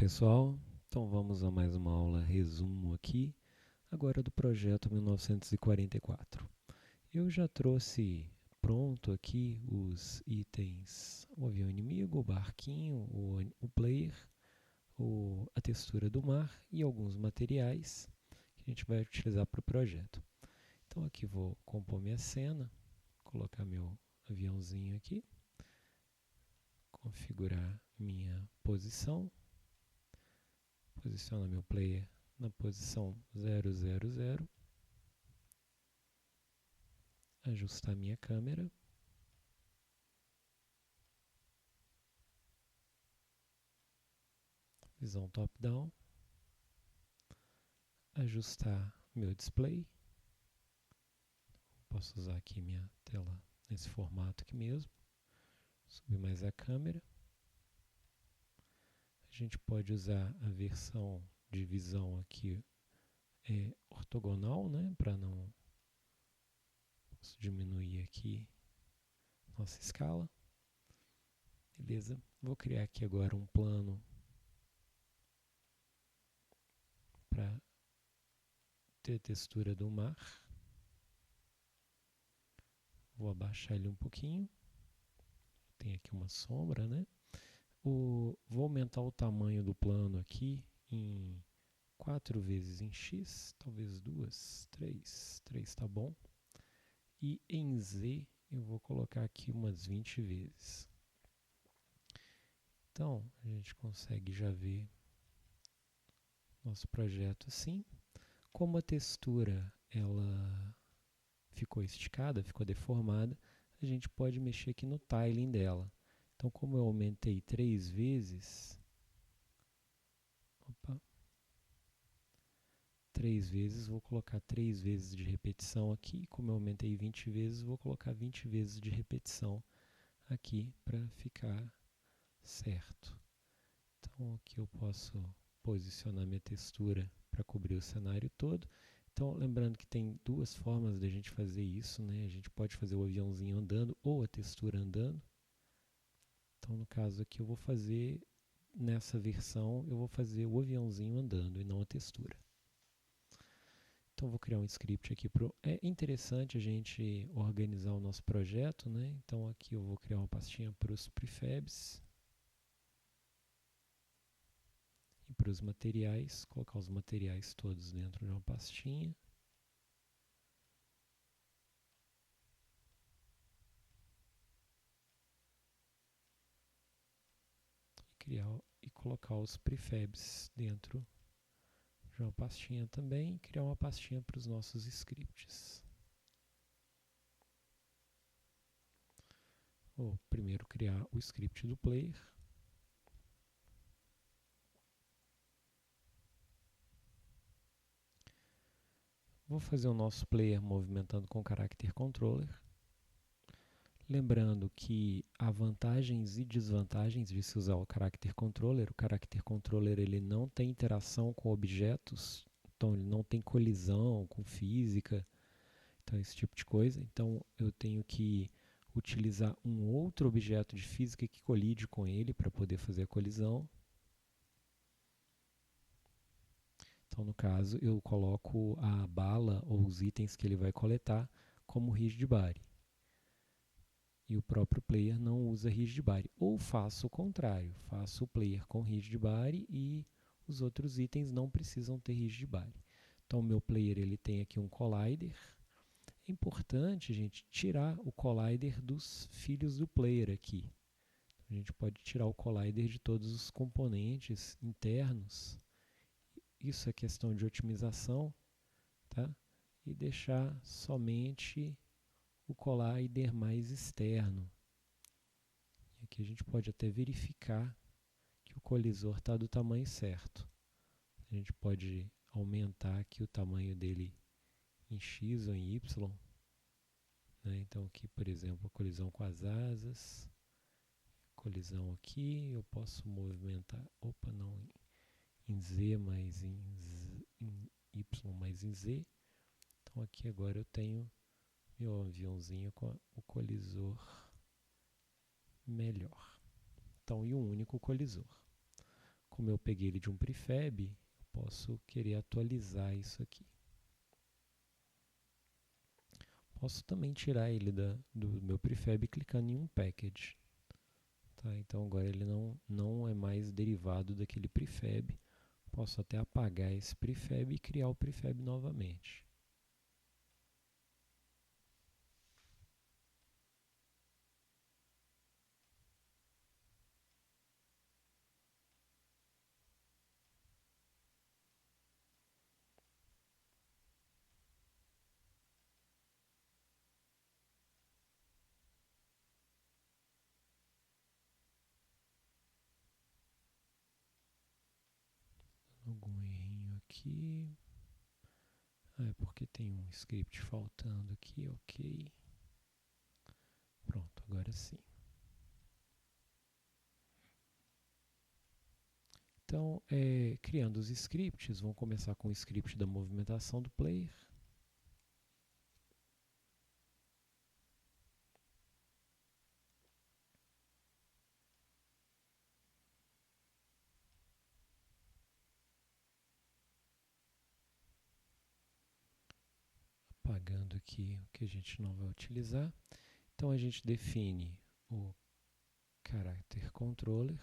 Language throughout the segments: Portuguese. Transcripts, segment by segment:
pessoal, então vamos a mais uma aula resumo aqui, agora do projeto 1944. Eu já trouxe pronto aqui os itens, o avião inimigo, o barquinho, o player, a textura do mar e alguns materiais que a gente vai utilizar para o projeto. Então aqui vou compor minha cena, colocar meu aviãozinho aqui, configurar minha posição, posicionar meu player na posição 000, ajustar minha câmera, visão top-down, ajustar meu display, posso usar aqui minha tela nesse formato aqui mesmo, subir mais a câmera, a gente pode usar a versão de visão aqui ortogonal, né, para não posso diminuir aqui nossa escala, beleza? Vou criar aqui agora um plano para ter a textura do mar. Vou abaixar ele um pouquinho. Tem aqui uma sombra, né? Vou aumentar o tamanho do plano aqui em 4 vezes em x, talvez 2, 3. 3 tá bom. E em z eu vou colocar aqui umas 20 vezes. Então, a gente consegue já ver nosso projeto assim. Como a textura ela ficou esticada, ficou deformada, a gente pode mexer aqui no tiling dela. Então, como eu aumentei 3 vezes, 3 vezes, vou colocar 3 vezes de repetição aqui. Como eu aumentei 20 vezes, vou colocar 20 vezes de repetição aqui para ficar certo. Então, aqui eu posso posicionar minha textura para cobrir o cenário todo. Então, lembrando que tem duas formas de a gente fazer isso, né? A gente pode fazer o aviãozinho andando ou a textura andando. Então, no caso aqui, eu vou fazer, nessa versão, eu vou fazer o aviãozinho andando e não a textura. Então, vou criar um script aqui. É interessante a gente organizar o nosso projeto, né? Então, aqui eu vou criar uma pastinha para os prefabs. E para os materiais, colocar os materiais todos dentro de uma pastinha. E colocar os prefabs dentro de uma pastinha também. E criar uma pastinha para os nossos scripts. Vou primeiro criar o script do player. Vou fazer o nosso player movimentando com o character controller. Lembrando que há vantagens e desvantagens de se usar o character controller. O character controller ele não tem interação com objetos, então ele não tem colisão com física, então esse tipo de coisa. Então eu tenho que utilizar um outro objeto de física que colide com ele para poder fazer a colisão. Então, no caso, eu coloco a bala ou os itens que ele vai coletar como rigid body. E o próprio player não usa rigid body. Ou faço o contrário, faço o player com rigid body e os outros itens não precisam ter rigid body. Então, o meu player ele tem aqui um collider. É importante, gente, tirar o collider dos filhos do player aqui. A gente pode tirar o collider de todos os componentes internos. Isso é questão de otimização, tá? E deixar somente o collider mais externo. E aqui a gente pode até verificar que o colisor está do tamanho certo. A gente pode aumentar aqui o tamanho dele em X ou em Y. Né? Então aqui, por exemplo, a colisão com as asas. Colisão aqui, eu posso movimentar, não em Z, mas em Y, mais em Z. Então aqui agora eu tenho meu aviãozinho com o colisor melhor. Então, e um único colisor. como eu peguei ele de um prefab, eu posso querer atualizar isso aqui. Posso também tirar ele do meu prefab clicando em um package. Tá? Então agora ele não é mais derivado daquele prefab. Posso até apagar esse prefab e criar o prefab novamente. Algum errinho aqui. É porque tem um script faltando aqui, ok. Pronto, agora sim. Então, criando os scripts, vamos começar com o script da movimentação do player. Apagando aqui o que a gente não vai utilizar. Então, a gente define o character controller.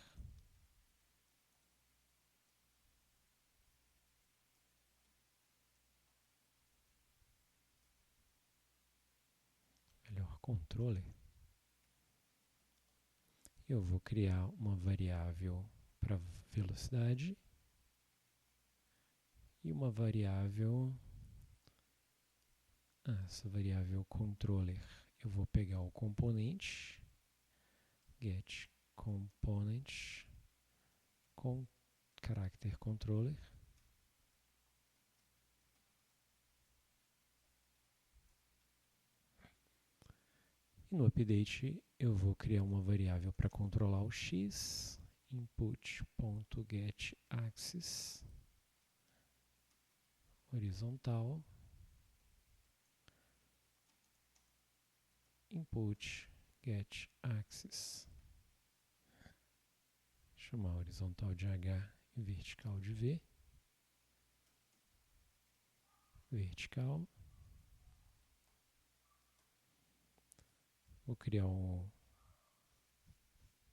Melhor, controller. Eu vou criar uma variável para velocidade e uma variável, essa variável controller, eu vou pegar o componente, get component com character controller, e no update eu vou criar uma variável para controlar o x, input.getAxis horizontal, input getAxis, chamar horizontal de H e vertical de V, vertical. Vou criar um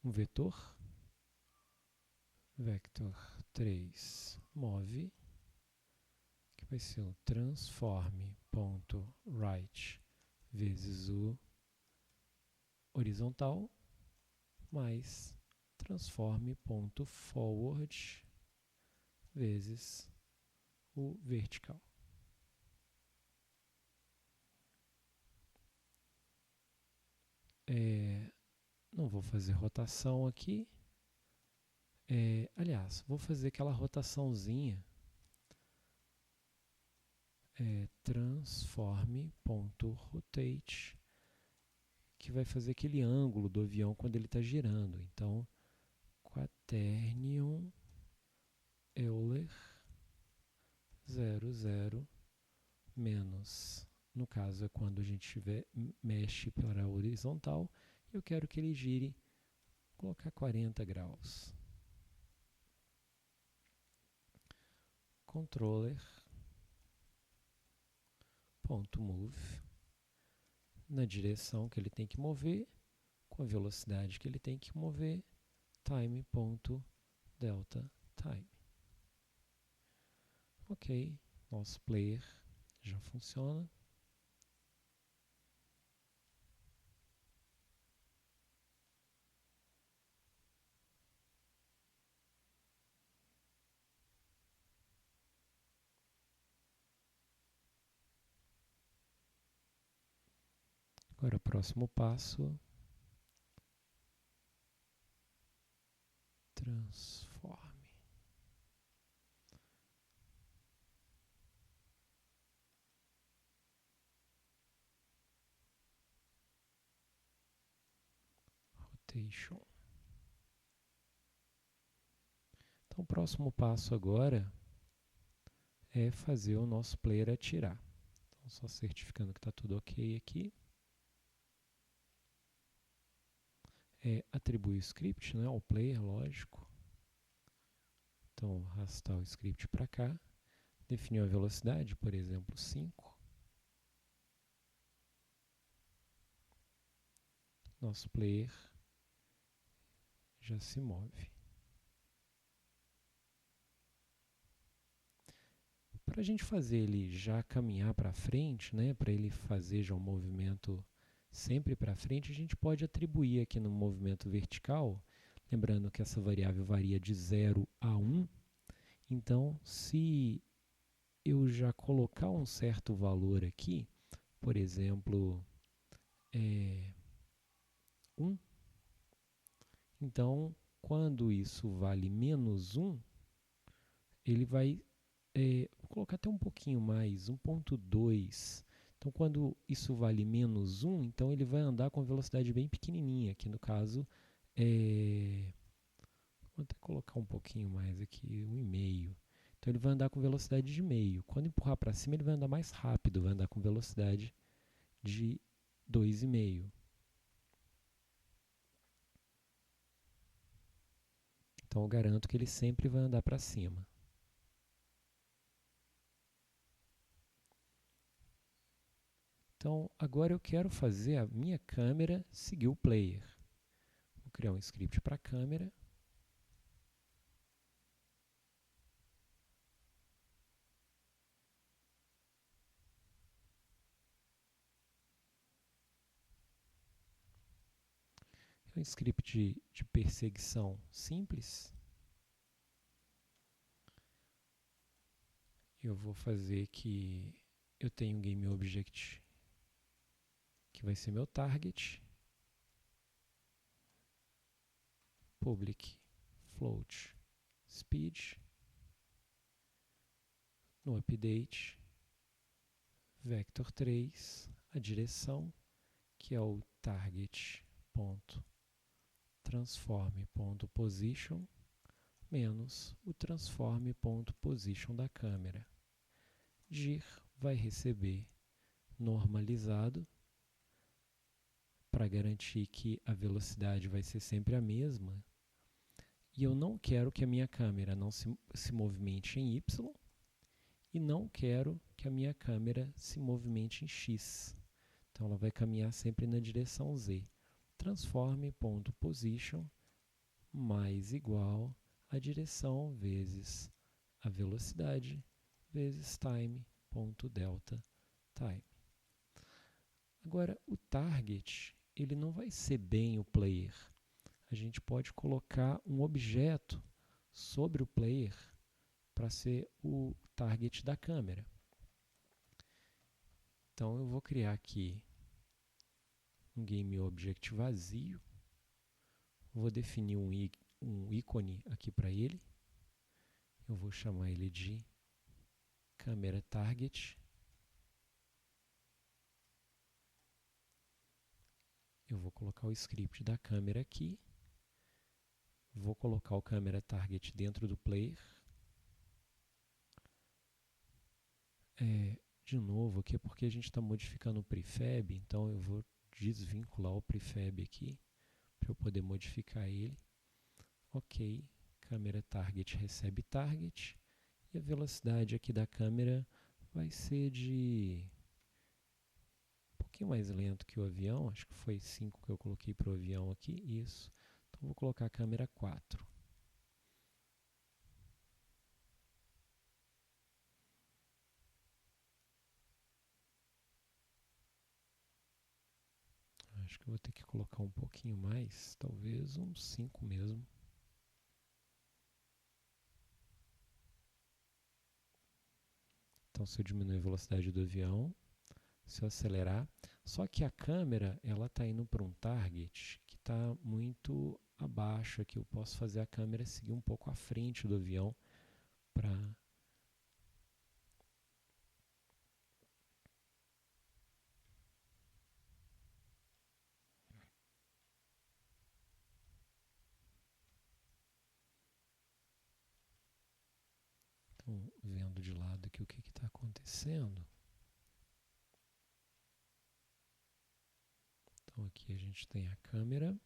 vetor, vector 3 move, que vai ser o transform.right vezes o horizontal, mais transform.forward vezes o vertical. Não vou fazer rotação aqui. Aliás, vou fazer aquela rotaçãozinha. Transform.rotate, que vai fazer aquele ângulo do avião quando ele está girando. Então, quaternion Euler 00 menos, no caso é quando a gente mexe para a horizontal, eu quero que ele gire, colocar 40 graus. Controller.move, na direção que ele tem que mover, com a velocidade que ele tem que mover, time.delta_time. Ok, nosso player já funciona. Agora o próximo passo, transforme. Rotation. Então o próximo passo agora é fazer o nosso player atirar. Então só certificando que está tudo ok aqui. Atribui o script, né, ao player, lógico. Então, arrastar o script para cá, definir a velocidade, por exemplo, 5. Nosso player já se move. Para a gente fazer ele já caminhar para frente, né, para ele fazer já um movimento sempre para frente, a gente pode atribuir aqui no movimento vertical, lembrando que essa variável varia de 0 a 1, então se eu já colocar um certo valor aqui, por exemplo, 1, então quando isso vale menos 1, ele vai vou colocar até um pouquinho mais, 1.2. Então, quando isso vale menos 1, então ele vai andar com velocidade bem pequenininha, que no caso vou até colocar um pouquinho mais aqui, 1,5. Então, ele vai andar com velocidade de meio. Quando empurrar para cima, ele vai andar mais rápido, vai andar com velocidade de 2,5. Então, eu garanto que ele sempre vai andar para cima. Então, agora eu quero fazer a minha câmera seguir o player. Vou criar um script para a câmera. É um script de perseguição simples. Eu vou fazer que eu tenho um GameObject que vai ser meu target. Public float speed. No update, vector 3, a direção, que é o target.transform.position menos o transform.position da câmera. Dir vai receber normalizado para garantir que a velocidade vai ser sempre a mesma. E eu não quero que a minha câmera não se movimente em Y e não quero que a minha câmera se movimente em X. Então ela vai caminhar sempre na direção Z. Transform.position mais igual a direção vezes a velocidade vezes time.delta time. Agora, o target, ele não vai ser bem o player. A gente pode colocar um objeto sobre o player para ser o target da câmera. Então, eu vou criar aqui um GameObject vazio. Vou definir um ícone aqui para ele. Eu vou chamar ele de câmera target. Eu vou colocar o script da câmera aqui. Vou colocar o câmera target dentro do player. De novo aqui, porque a gente está modificando o prefab, então eu vou desvincular o prefab aqui para eu poder modificar ele. Ok, câmera target recebe target e a velocidade aqui da câmera vai ser de um pouquinho mais lento que o avião, acho que foi 5 que eu coloquei para o avião aqui, isso. Então vou colocar a câmera 4. Acho que eu vou ter que colocar um pouquinho mais, talvez uns 5 mesmo. Então, se eu diminuir a velocidade do avião, se eu acelerar, só que a câmera ela está indo para um target que está muito abaixo aqui. Eu posso fazer a câmera seguir um pouco à frente do avião para então, vendo de lado aqui o que está acontecendo. Então aqui a gente tem a câmera.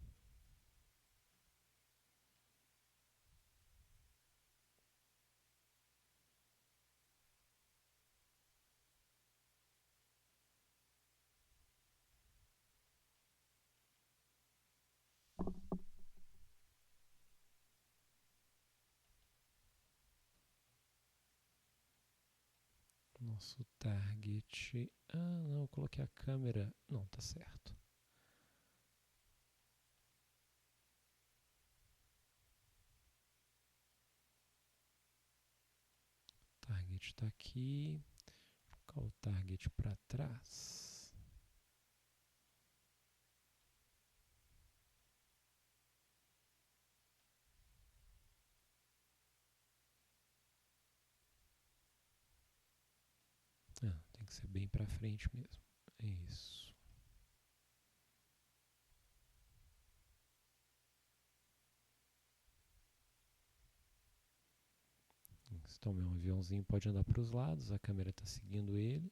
Nosso target... Ah, não, eu coloquei a câmera... Não, tá certo. O target está aqui. Vou colocar o target para trás. Ah, tem que ser bem para frente mesmo. Isso. Então, meu aviãozinho pode andar para os lados, a câmera está seguindo ele.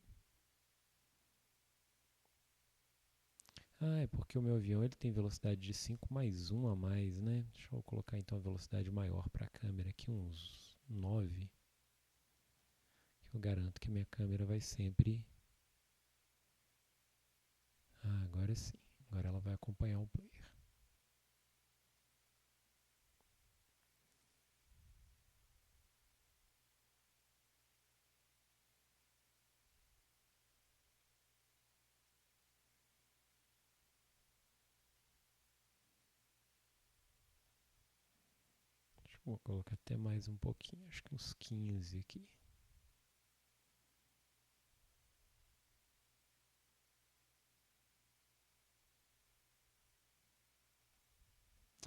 Ah, é porque o meu avião ele tem velocidade de 5 mais 1 a mais, né? Deixa eu colocar então a velocidade maior para a câmera aqui, uns 9. Que eu garanto que a minha câmera vai sempre... Ah, agora sim. Agora ela vai acompanhar o player. Vou colocar até mais um pouquinho, acho que uns 15 aqui.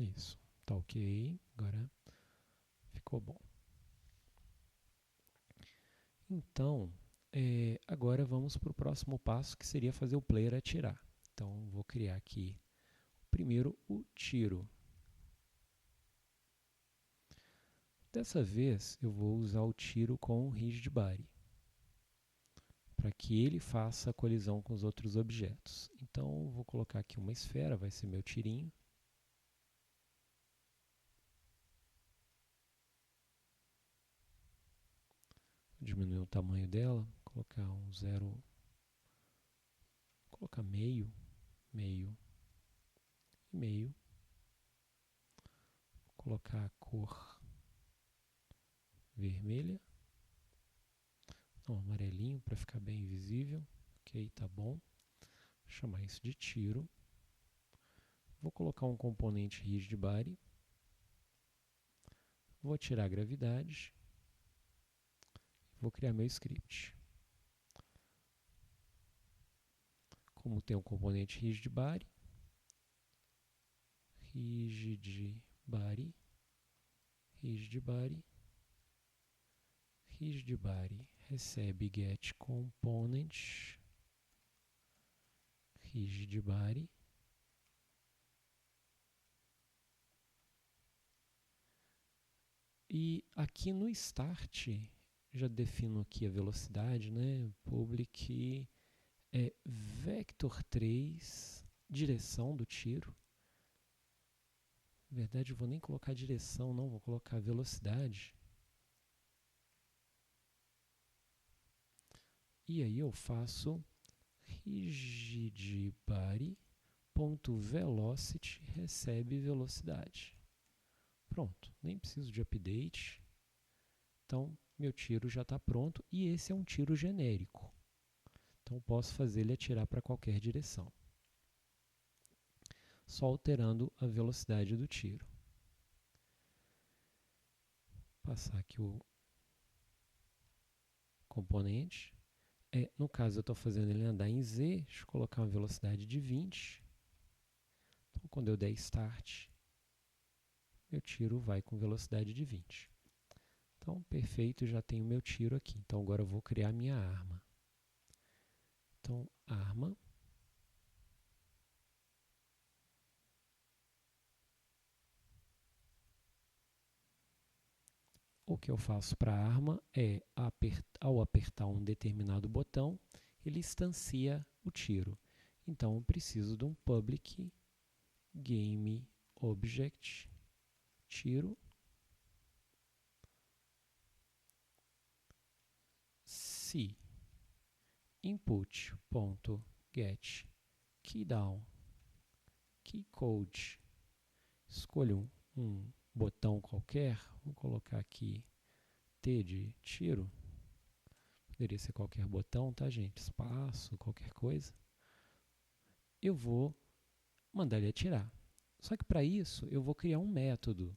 Isso, tá ok, agora ficou bom. Então, agora vamos para o próximo passo, que seria fazer o player atirar. Então, vou criar aqui, primeiro, o tiro. Dessa vez, eu vou usar o tiro com o rigid body, para que ele faça a colisão com os outros objetos. Então, vou colocar aqui uma esfera, vai ser meu tirinho. Vou diminuir o tamanho dela, colocar um 0, colocar meio, meio e meio. Vou colocar a cor vermelha, não, amarelinho para ficar bem visível. Ok, tá bom. Vou chamar isso de tiro. Vou colocar um componente rigid body. Vou tirar a gravidade. Vou criar meu script. Como tem um componente rigid body, rigid body, rigid body, rigid body recebe get component rigid body. E aqui no start, já defino aqui a velocidade, né? Public vector3, direção do tiro. Na verdade, eu vou nem colocar direção, não, vou colocar velocidade. E aí eu faço rigid body.velocity recebe velocidade. Pronto, nem preciso de update. Então, meu tiro já está pronto e esse é um tiro genérico. Então, posso fazer ele atirar para qualquer direção, só alterando a velocidade do tiro. Passar aqui o componente. No caso, eu estou fazendo ele andar em Z, deixa eu colocar uma velocidade de 20. Então, quando eu der Start, meu tiro vai com velocidade de 20. Então, perfeito, já tenho meu tiro aqui. Então, agora eu vou criar minha arma. Então, arma. O que eu faço para a arma é, ao apertar um determinado botão, ele instancia o tiro. Então, eu preciso de um public game object tiro. Se input.get keydown keycode, escolho um botão qualquer, vou colocar aqui T de tiro, poderia ser qualquer botão, tá, gente? Espaço, qualquer coisa. Eu vou mandar ele atirar. Só que para isso eu vou criar um método.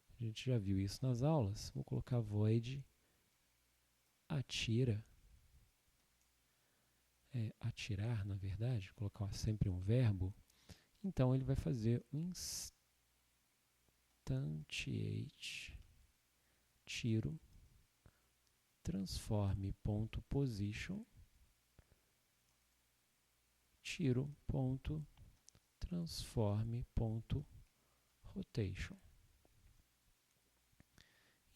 A gente já viu isso nas aulas. Vou colocar void atira. Atirar, na verdade, colocar sempre um verbo. Então ele vai fazer um instantiate tiro transform.position tiro.transform.rotation.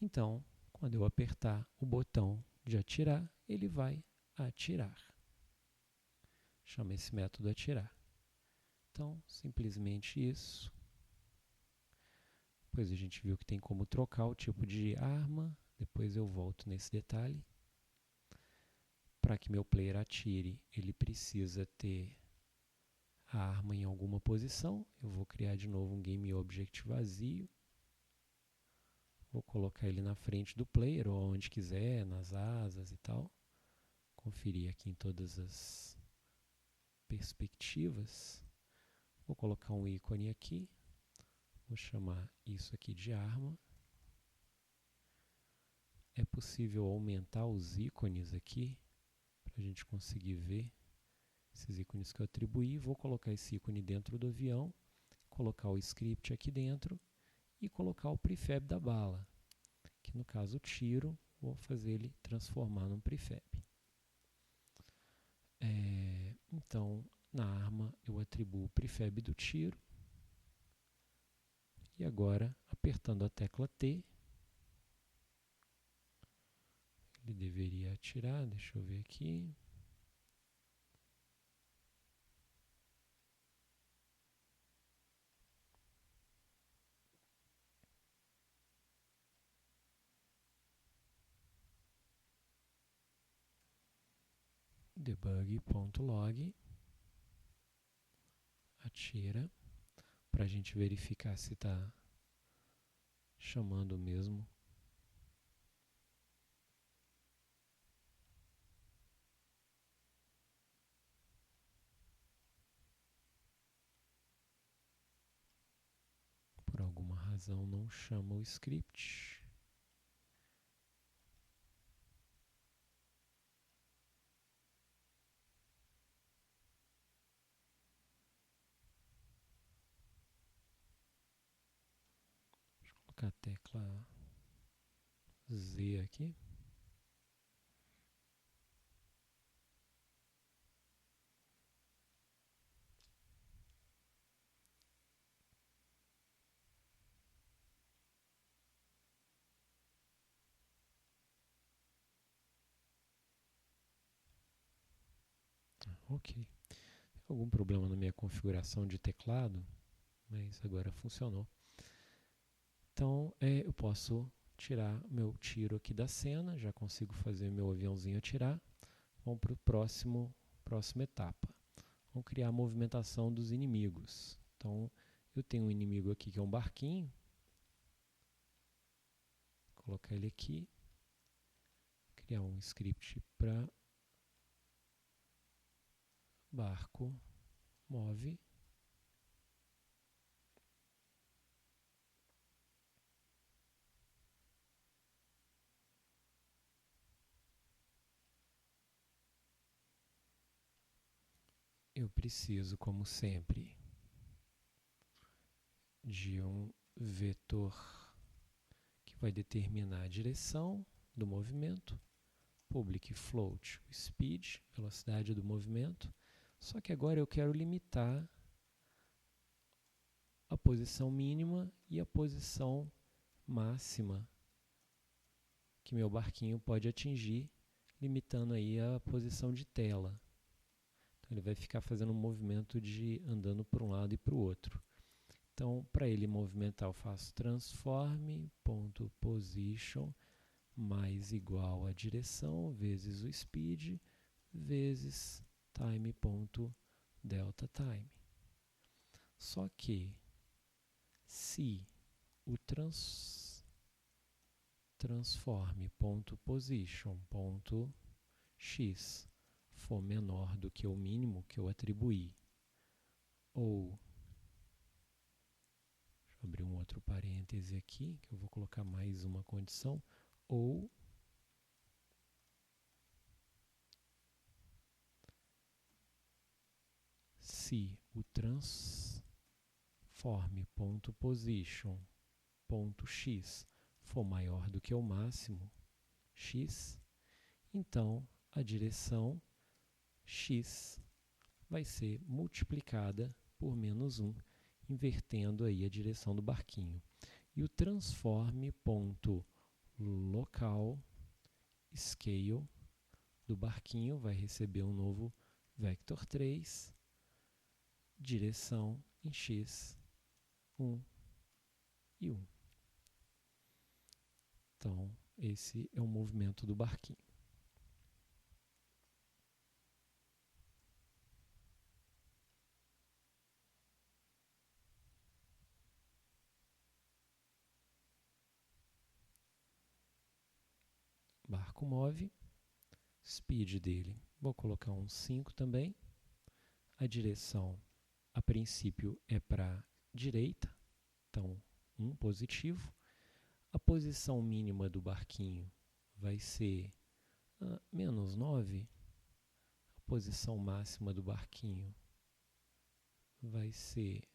Então, quando eu apertar o botão de atirar, ele vai atirar. Chama esse método atirar. Então, simplesmente isso. Depois a gente viu que tem como trocar o tipo de arma. Depois eu volto nesse detalhe. Para que meu player atire, ele precisa ter a arma em alguma posição. Eu vou criar de novo um GameObject vazio. Vou colocar ele na frente do player, ou onde quiser, nas asas e tal. Conferir aqui em todas as perspectivas. Vou colocar um ícone aqui. Vou chamar isso aqui de arma. É possível aumentar os ícones aqui, para a gente conseguir ver esses ícones que eu atribuí. Vou colocar esse ícone dentro do avião, colocar o script aqui dentro e colocar o prefab da bala, que no caso o tiro, vou fazer ele transformar num prefab. Então, na arma eu atribuo o prefab do tiro. E agora, apertando a tecla T, ele deveria atirar, deixa eu ver aqui. Debug.log, atira, para a gente verificar se está chamando mesmo. Por alguma razão não chama o script. Colocar a tecla Z aqui. Ok. Tem algum problema na minha configuração de teclado, mas agora funcionou. Então, eu posso tirar meu tiro aqui da cena, já consigo fazer meu aviãozinho atirar. Vamos para a próxima etapa. Vamos criar a movimentação dos inimigos. Então, eu tenho um inimigo aqui que é um barquinho. Vou colocar ele aqui. Criar um script para barco move. Eu preciso, como sempre, de um vetor que vai determinar a direção do movimento, public float speed, velocidade do movimento, só que agora eu quero limitar a posição mínima e a posição máxima que meu barquinho pode atingir, limitando aí a posição de tela. Então ele vai ficar fazendo um movimento de andando para um lado e para o outro. Então, para ele movimentar, eu faço transform.position mais igual a direção vezes o speed vezes time.deltaTime. Só que se o transform.position x for menor do que o mínimo que eu atribuí, ou, deixa eu abrir um outro parêntese aqui, que eu vou colocar mais uma condição, ou se o transform.position.x for maior do que o máximo x, então a direção x vai ser multiplicada por menos 1, invertendo aí a direção do barquinho. E o transform.local scale do barquinho vai receber um novo vector 3, direção em x, 1 e 1. Então, esse é o movimento do barquinho. Barco move, speed dele, vou colocar um 5 também. A direção, a princípio, é para a direita, então 1 positivo. A posição mínima do barquinho vai ser menos 9. A posição máxima do barquinho vai ser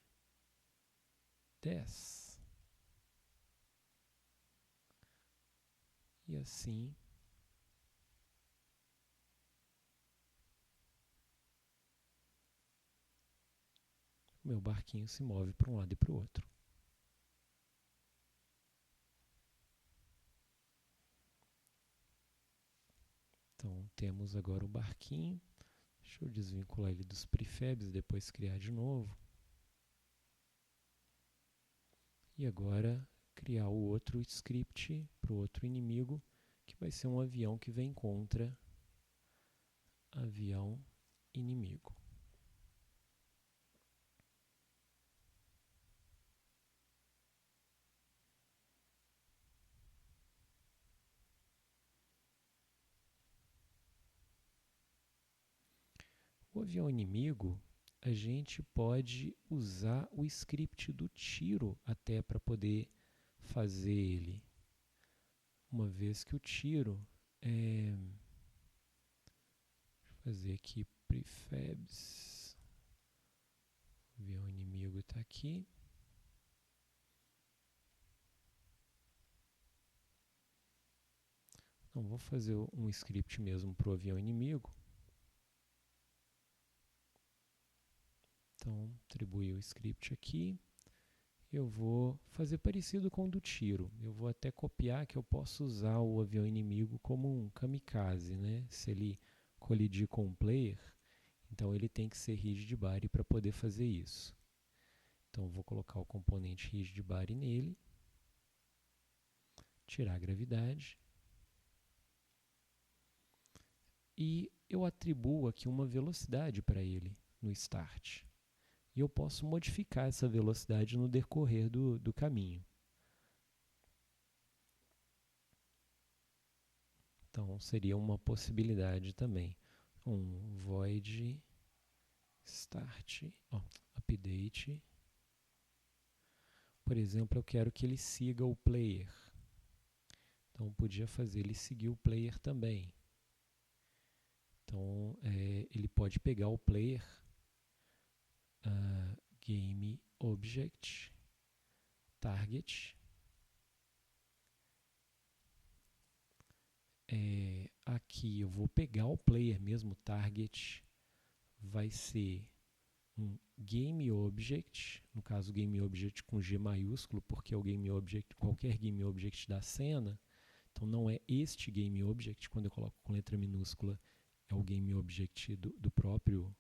10. E assim meu barquinho se move para um lado e para o outro. Então, temos agora o barquinho. Deixa eu desvincular ele dos prefabs, depois criar de novo. E agora, criar o outro script para o outro inimigo, que vai ser um avião que vem contra avião inimigo. O avião inimigo, a gente pode usar o script do tiro até para poder fazer ele. Uma vez que o tiro é... Deixa eu fazer aqui prefabs. O avião inimigo está aqui. Não, vou fazer um script mesmo para o avião inimigo. Então, atribuir o script aqui. Eu vou fazer parecido com o do tiro. Eu vou até copiar que eu posso usar o avião inimigo como um kamikaze, né? Se ele colidir com um player, então ele tem que ser rigid body para poder fazer isso. Então, eu vou colocar o componente rigid body nele, tirar a gravidade, e eu atribuo aqui uma velocidade para ele no start. E eu posso modificar essa velocidade no decorrer do caminho. Então, seria uma possibilidade também. Um void start, update. Por exemplo, eu quero que ele siga o player. Então, podia fazer ele seguir o player também. Então, ele pode pegar o player, game object, target. Aqui eu vou pegar o player mesmo, target vai ser um game object, no caso game object com G maiúsculo, porque é o game object, qualquer game object da cena. Então não é este game object, quando eu coloco com letra minúscula, é o game object do próprio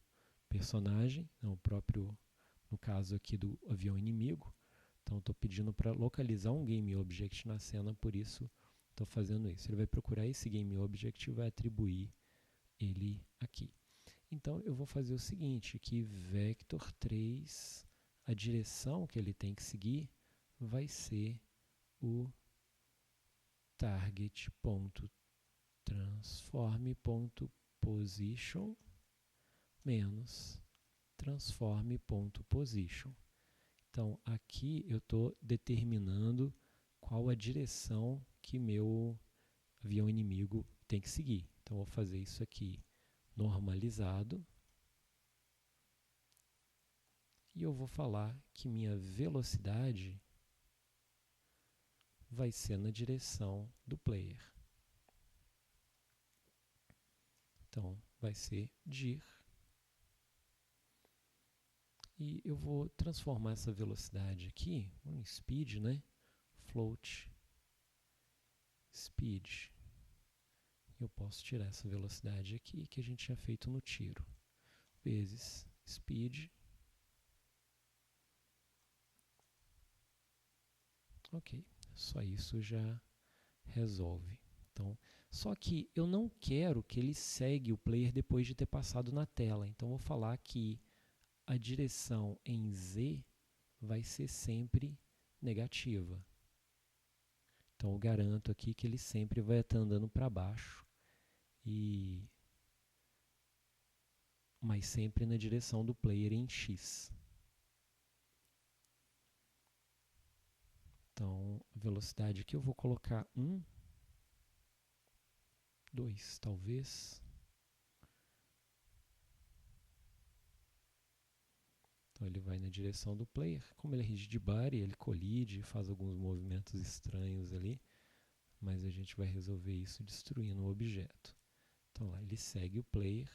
personagem, não, o próprio, no caso aqui do avião inimigo. Então estou pedindo para localizar um game object na cena, por isso estou fazendo isso. Ele vai procurar esse game object e vai atribuir ele aqui. Então eu vou fazer o seguinte, que vector 3, a direção que ele tem que seguir vai ser o target.3 transform.position menos transform.position. Então, aqui eu estou determinando qual a direção que meu avião inimigo tem que seguir. Então, eu vou fazer isso aqui normalizado. E eu vou falar que minha velocidade vai ser na direção do player. Então, vai ser dir. E eu vou transformar essa velocidade aqui em speed, né? Float speed. Eu posso tirar essa velocidade aqui que a gente tinha feito no tiro. Vezes speed. Ok, só isso já resolve. Então, só que eu não quero que ele segue o player depois de ter passado na tela. Então, vou falar que a direção em Z vai ser sempre negativa. Então, eu garanto aqui que ele sempre vai estar andando para baixo, mas sempre na direção do player em X. Então, a velocidade aqui eu vou colocar 1, 2 talvez. Então, ele vai na direção do player. Como ele é rigid body, ele colide, faz alguns movimentos estranhos ali, mas a gente vai resolver isso destruindo o objeto. Então, lá ele segue o player.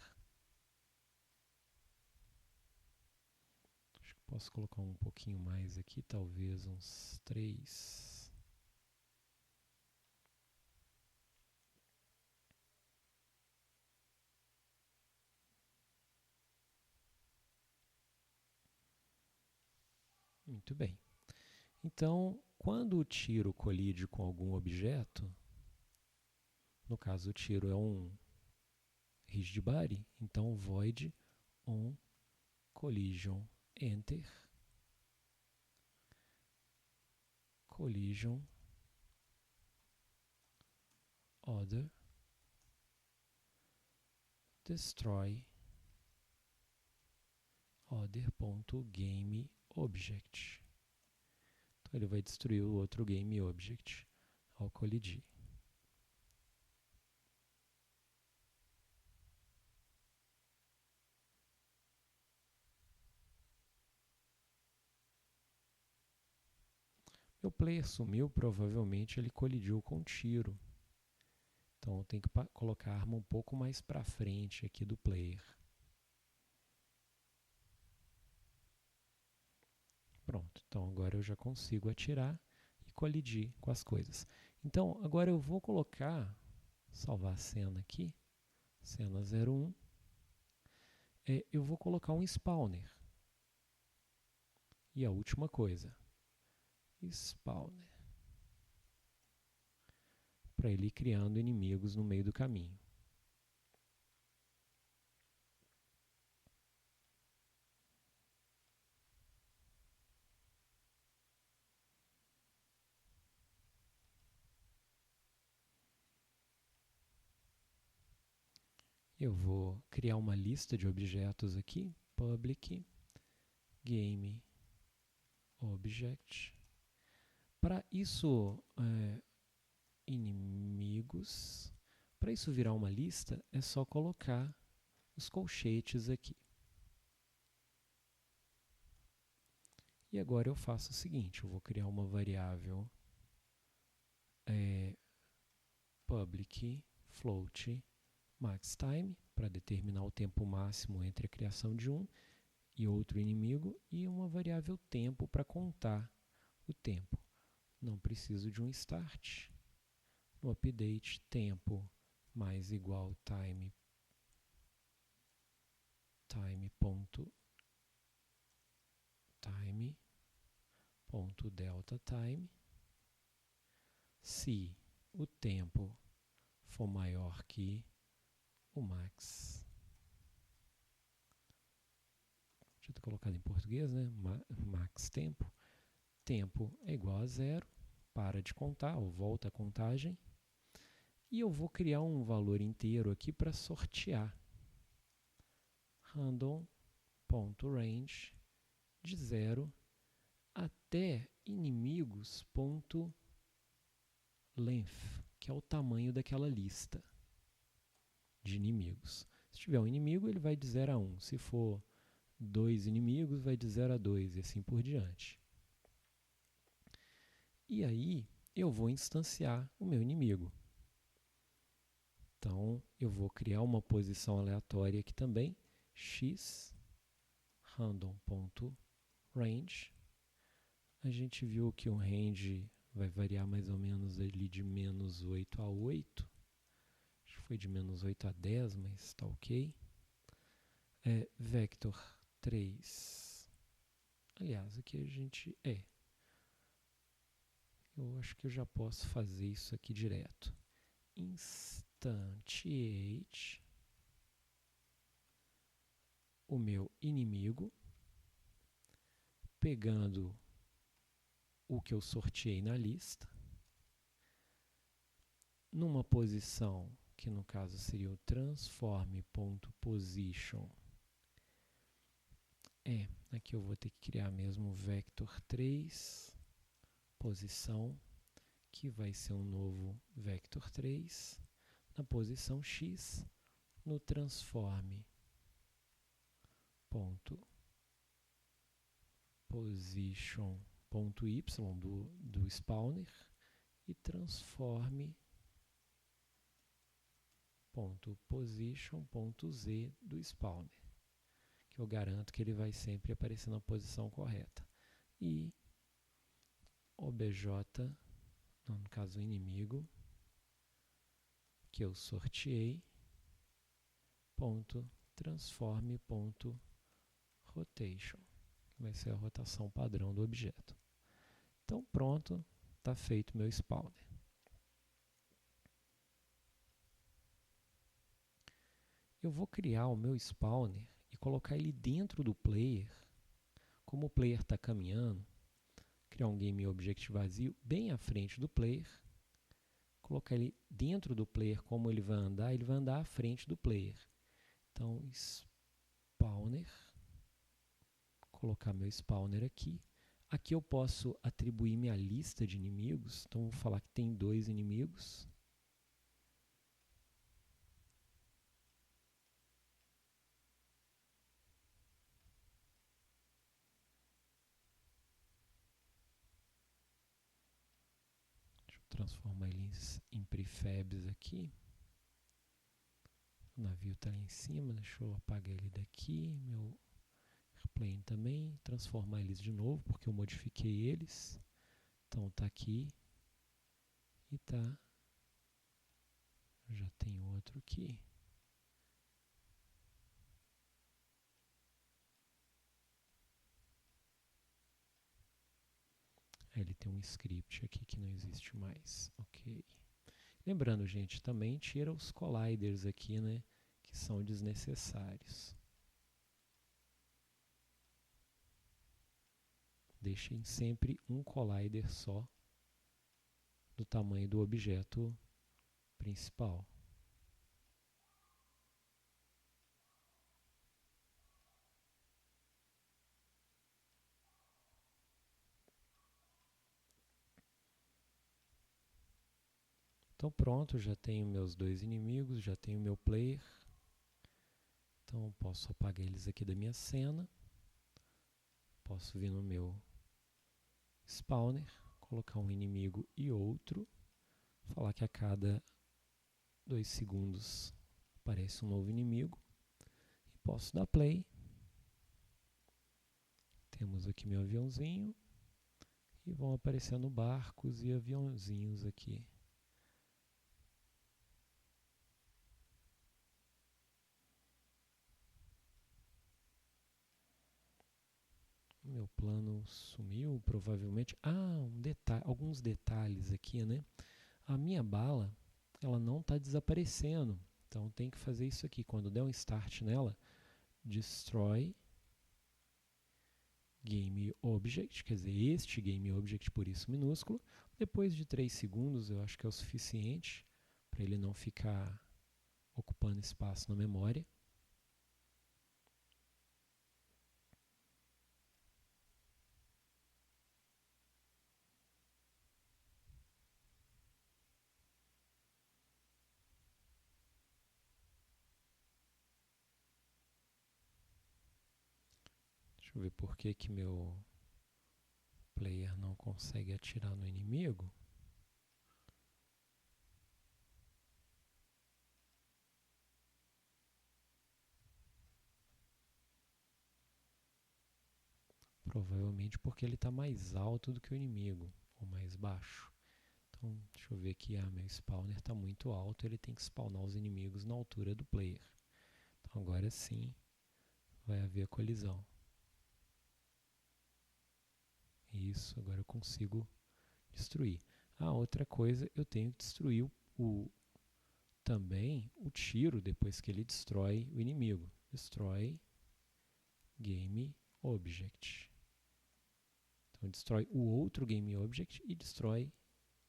Acho que posso colocar um pouquinho mais aqui, talvez uns 3. Muito bem. Então, quando o tiro colide com algum objeto, no caso o tiro é um rigid body, então void on collision enter collision other destroy other.gameObject. Então ele vai destruir o outro gameObject ao colidir. Meu player sumiu, provavelmente ele colidiu com um tiro. Então eu tenho que colocar a arma um pouco mais para frente aqui do player. Pronto, então agora eu já consigo atirar e colidir com as coisas. Então agora eu vou colocar, salvar a cena aqui, cena 01, eu vou colocar um spawner. E a última coisa, spawner, para ele ir criando inimigos no meio do caminho. Eu vou criar uma lista de objetos aqui, public game object. Para isso, inimigos. Para isso virar uma lista, é só colocar os colchetes aqui. E agora eu faço o seguinte, eu vou criar uma variável public float maxTime para determinar o tempo máximo entre a criação de um e outro inimigo e uma variável tempo para contar o tempo. Não preciso de um start. No update, tempo mais igual time ponto delta time. Se o tempo for maior que o max. Deixa eu colocar em português, né? Max tempo. Tempo é igual a 0, para de contar ou volta a contagem. E eu vou criar um valor inteiro aqui para sortear. Random.range de 0 até inimigos.length, que é o tamanho daquela lista de inimigos. Se tiver um inimigo, ele vai de 0 a 1. Se for 2 inimigos, vai de 0 a 2 e assim por diante. E aí, eu vou instanciar o meu inimigo. Então, eu vou criar uma posição aleatória aqui também, x random.range. A gente viu que o range vai variar mais ou menos ali de menos 8 a 8. Acho que foi de menos 8 a 10, mas está ok. Vector 3. Aliás, aqui a gente eu acho que eu já posso fazer isso aqui direto. Instantiate o meu inimigo, pegando o que eu sorteei na lista, numa posição que no caso seria o transform.position. Aqui eu vou ter que criar mesmo o vector 3, posição, que vai ser um novo vector 3, na posição x, no transform.position.y do spawner e transform.position.z do spawner, que eu garanto que ele vai sempre aparecer na posição correta. E obj, no caso o inimigo, que eu sorteei, transform.rotation, que vai ser a rotação padrão do objeto. Então pronto, está feito meu spawner. Eu vou criar o meu spawner e colocar ele dentro do player. Como o player está caminhando, criar um GameObject vazio bem à frente do player, colocar ele dentro do player. Como ele vai andar à frente do player. Então, spawner, colocar meu spawner aqui. Aqui eu posso atribuir minha lista de inimigos, então vou falar que tem 2 inimigos. Transformar ele em prefabs aqui. O navio está ali em cima, deixa eu apagar ele daqui. Meu airplane também. Transformar eles de novo, porque eu modifiquei eles. Então está aqui. E tá. Já tem outro aqui. Ele tem um script aqui que não existe mais. Ok. Lembrando, gente, também tira os colliders aqui, né? Que são desnecessários. Deixem sempre um collider só do tamanho do objeto principal. Então pronto, já tenho meus 2 inimigos, já tenho meu player. Então posso apagar eles aqui da minha cena. Posso vir no meu spawner, colocar um inimigo e outro. Falar que a cada 2 segundos aparece um novo inimigo. E posso dar play. Temos aqui meu aviãozinho. E vão aparecendo barcos e aviãozinhos aqui. Meu plano sumiu, provavelmente. Alguns detalhes aqui, né? A minha bala, ela não está desaparecendo. Então tem que fazer isso aqui. Quando der um start nela, destroy GameObject, quer dizer, este GameObject, por isso minúsculo. Depois de 3 segundos, eu acho que é o suficiente para ele não ficar ocupando espaço na memória. Deixa eu ver por que que meu player não consegue atirar no inimigo. Provavelmente porque ele está mais alto do que o inimigo, ou mais baixo. Então, deixa eu ver aqui, meu spawner está muito alto, ele tem que spawnar os inimigos na altura do player. Então agora sim vai haver a colisão. Isso, agora eu consigo destruir. Outra coisa, eu tenho que destruir também o tiro depois que ele destrói o inimigo. Destrói Game Object. Então destrói o outro Game Object e destrói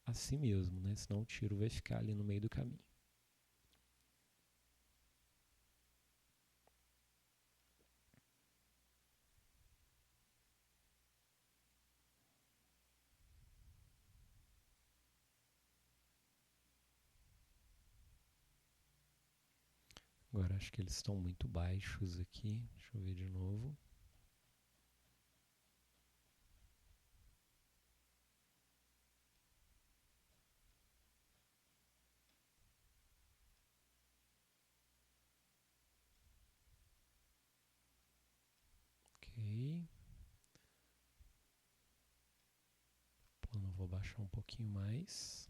a si mesmo, né? Senão o tiro vai ficar ali no meio do caminho. Agora acho que eles estão muito baixos aqui. Deixa eu ver de novo. Ok. O plano eu vou baixar um pouquinho mais.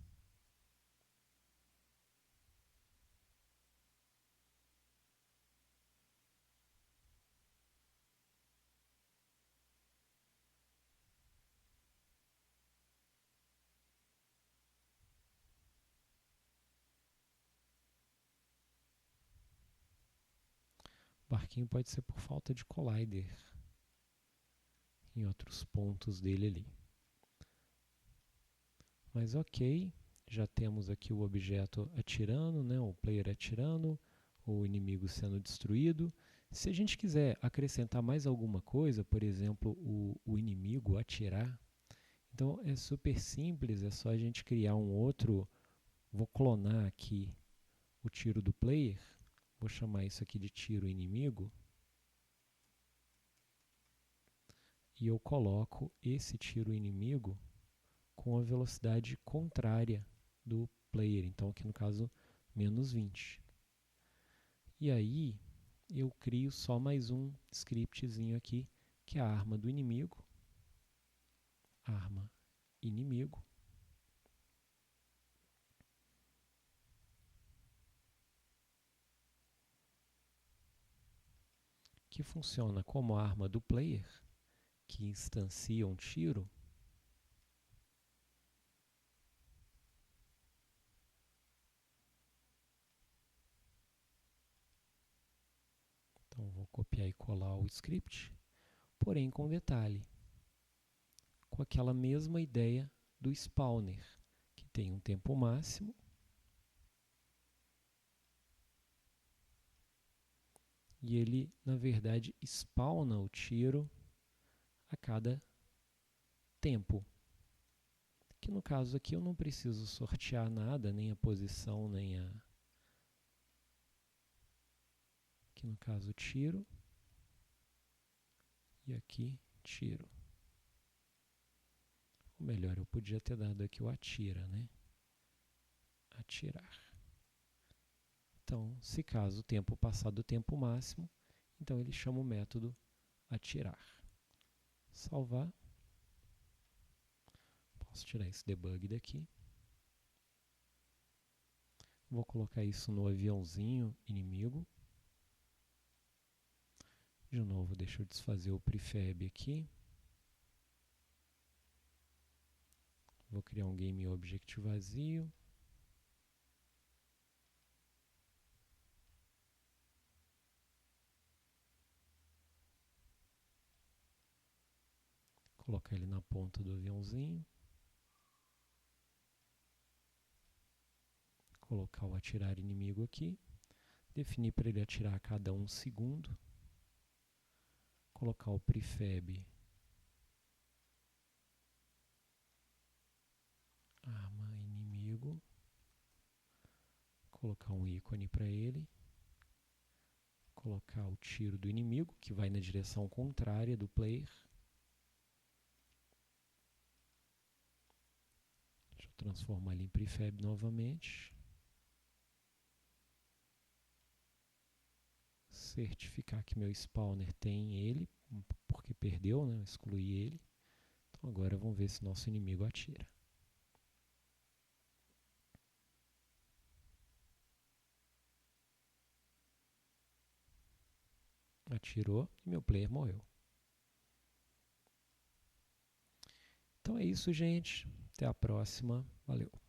O barquinho pode ser por falta de collider em outros pontos dele ali. Mas ok, já temos aqui o objeto atirando, né? O player atirando, o inimigo sendo destruído. Se a gente quiser acrescentar mais alguma coisa, por exemplo, o inimigo atirar, então é super simples, é só a gente criar um outro. Vou clonar aqui o tiro do player, vou chamar isso aqui de tiro inimigo, e eu coloco esse tiro inimigo com a velocidade contrária do player, então aqui no caso menos 20. E aí eu crio só mais um scriptzinho aqui, que é a arma do inimigo, arma inimigo, que funciona como a arma do player, que instancia um tiro. Então vou copiar e colar o script, porém com detalhe, com aquela mesma ideia do spawner, que tem um tempo máximo e ele, na verdade, spawna o tiro a cada tempo. Que no caso aqui eu não preciso sortear nada, nem a posição, nem a... Aqui no caso tiro e aqui tiro. Ou melhor, eu podia ter dado aqui o atira, né? Atirar. Então, se caso o tempo passar do tempo máximo, então ele chama o método atirar. Salvar. Posso tirar esse debug daqui. Vou colocar isso no aviãozinho inimigo. De novo, deixa eu desfazer o prefab aqui. Vou criar um game object vazio. Colocar ele na ponta do aviãozinho. colocar o atirar inimigo aqui, definir para ele atirar a cada 1 segundo, colocar o prefab arma inimigo, colocar um ícone para ele, colocar o tiro do inimigo, que vai na direção contrária do player. Deixa eu transformar ele em prefab novamente. Certificar que meu spawner tem ele, porque perdeu, né? Eu excluí ele. Então agora vamos ver se nosso inimigo atira. Atirou e meu player morreu. Então é isso, gente. Até a próxima. Valeu!